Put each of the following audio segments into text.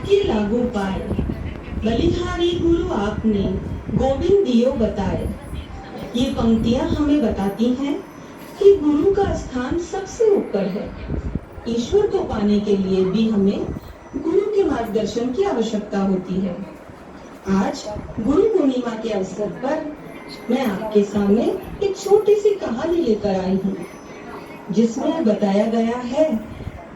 आपके लागू पाए, बलिहारी गुरु आपने गोविंद दियो बताए। ये पंक्तियां हमें बताती हैं कि गुरु का स्थान सबसे ऊपर है। ईश्वर को पाने के लिए भी हमें गुरु के मार्गदर्शन की आवश्यकता होती है। आज गुरु पूर्णिमा के अवसर पर मैं आपके सामने एक छोटी सी कहानी लेकर आई हूँ, जिसमें बताया गया है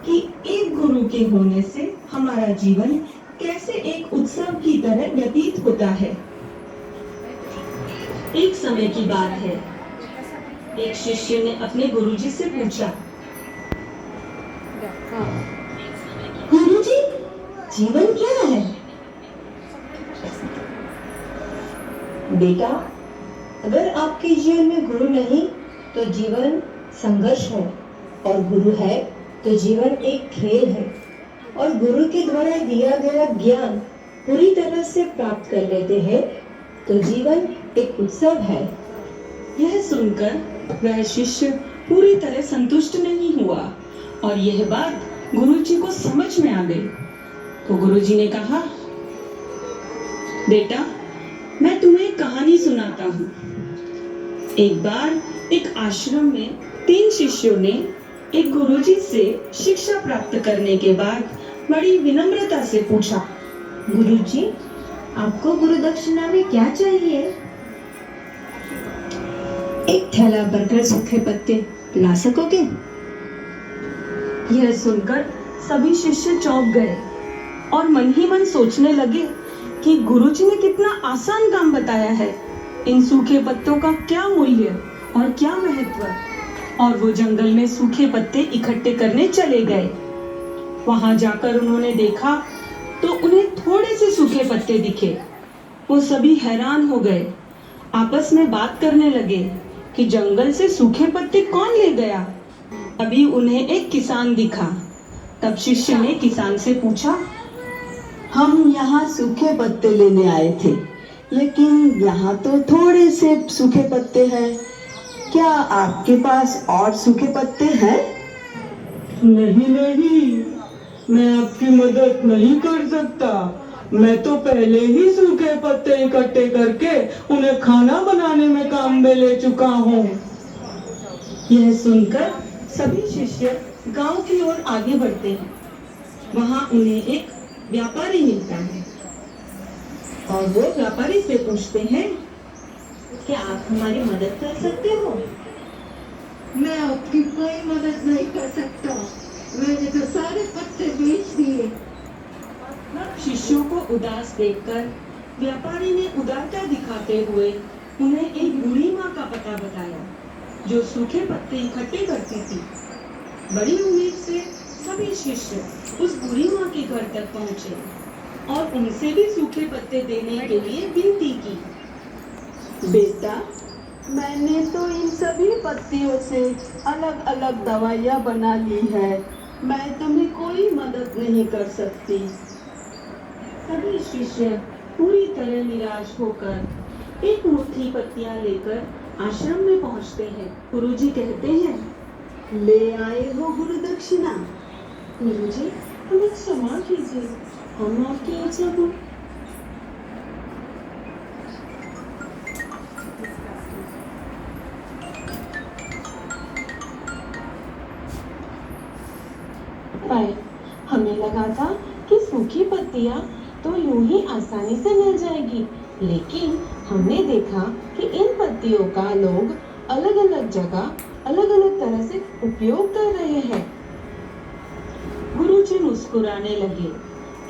कि एक गुरु के होने से हमारा जीवन कैसे एक उत्सव की तरह व्यतीत होता है। एक समय की बात है, एक शिष्य ने अपने गुरुजी से पूछा, गुरुजी, जीवन क्या है? बेटा, अगर आपके जीवन में गुरु नहीं तो जीवन संघर्ष है, और गुरु है तो जीवन एक खेल है, और गुरु के द्वारा दिया गया ज्ञान पूरी तरह से प्राप्त कर लेते हैं तो जीवन एक उत्सव है। यह सुनकर वह शिष्य पूरी तरह संतुष्ट नहीं हुआ, और यह बात गुरुजी को समझ में आ गई। तो गुरुजी ने कहा, बेटा, मैं तुम्हें एक कहानी सुनाता हूँ। एक बार एक आश्रम में 3 शिष्यों ने एक गुरुजी से शिक्षा प्राप्त करने के बाद बड़ी विनम्रता से पूछा, गुरुजी, आपको गुरु दक्षिणा में क्या चाहिए? एक थैला भरकर सूखे पत्ते ला सकोगे? यह सुनकर सभी शिष्य चौंक गए और मन ही मन सोचने लगे कि गुरुजी ने कितना आसान काम बताया है। इन सूखे पत्तों का क्या मूल्य और क्या महत्व। और वो जंगल में सूखे पत्ते इकट्ठे करने चले गए। वहां जाकर उन्होंने देखा तो उन्हें थोड़े से सूखे पत्ते दिखे। वो सभी हैरान हो गए, आपस में बात करने लगे कि जंगल से सूखे पत्ते कौन ले गया। अभी उन्हें एक किसान दिखा। तब शिष्य ने किसान से पूछा, हम यहाँ सूखे पत्ते लेने आए थे, लेकिन यहाँ तो थोड़े से सूखे पत्ते हैं। क्या आपके पास और सूखे पत्ते हैं? नहीं, मैं आपकी मदद नहीं कर सकता। मैं तो पहले ही सूखे पत्ते इकट्ठे करके उन्हें खाना बनाने में काम में ले चुका हूँ। यह सुनकर सभी शिष्य गांव की ओर आगे बढ़ते हैं। वहां उन्हें एक व्यापारी मिलता है और वो व्यापारी से पूछते हैं, क्या आप हमारी मदद कर सकते हो? मैं आपकी कोई मदद नहीं कर सकता। मैंने तो सारे पत्ते बेच दिए। शिष्यों को उदास देखकर व्यापारी ने उदारता दिखाते हुए उन्हें एक बूढ़ी माँ का पता बताया, जो सूखे पत्ते इकट्ठे करती थी। बड़ी उम्मीद से सभी शिष्य उस बूढ़ी माँ के घर तक पहुँचे और उनसे भी सूखे पत्ते देने के लिए विनती की। बेटा, मैंने तो इन सभी पत्तियों से अलग अलग दवाइयाँ बना ली है। मैं तुम्हें कोई मदद नहीं कर सकती। सभी शिष्य पूरी तरह निराश होकर एक मुट्ठी पत्तियां लेकर आश्रम में पहुंचते हैं। गुरुजी कहते हैं, ले आए हो गुरु दक्षिणा? गुरुजी, हमें क्षमा कीजिए, हम आपकी इच्छा को पाए। हमें लगा था कि सूखी पत्तियां तो यूं ही आसानी से मिल जाएगी, लेकिन हमने देखा कि इन पत्तियों का लोग अलग अलग जगह अलग अलग तरह से उपयोग कर रहे हैं। गुरुजी मुस्कुराने लगे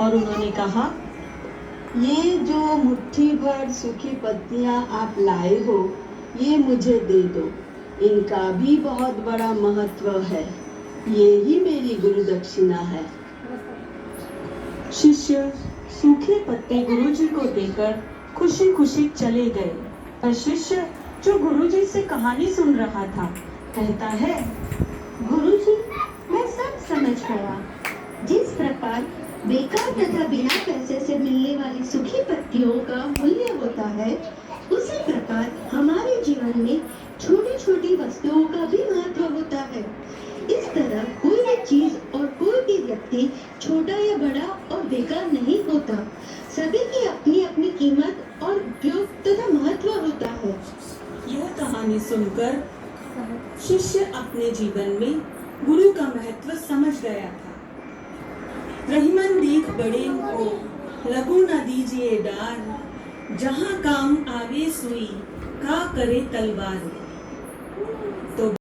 और उन्होंने कहा, ये जो मुट्ठी भर सूखी पत्तियां आप लाए हो, ये मुझे दे दो। इनका भी बहुत बड़ा महत्व है। ये ही मेरी गुरु दक्षिणा है। शिष्य सूखे पत्ते गुरुजी को देकर खुशी खुशी चले गए। पर शिष्य जो गुरुजी से कहानी सुन रहा था कहता है, गुरुजी, मैं सब समझ गया। जिस प्रकार बेकार तथा बिना पैसे से मिलने वाली सूखी पत्तियों का मूल्य होता है, उसी प्रकार हमारे जीवन में छोटी छोटी वस्तुओं का भी महत्व होता है। इस तरह कोई भी चीज और कोई भी व्यक्ति छोटा या बड़ा और बेकार नहीं है। यह कहानी सुनकर शिष्य अपने जीवन में गुरु का महत्व समझ गया था। रहीमन दीख बड़े को लगू न दीजिए डार, जहां काम आवे सुई का करे तलवार। तो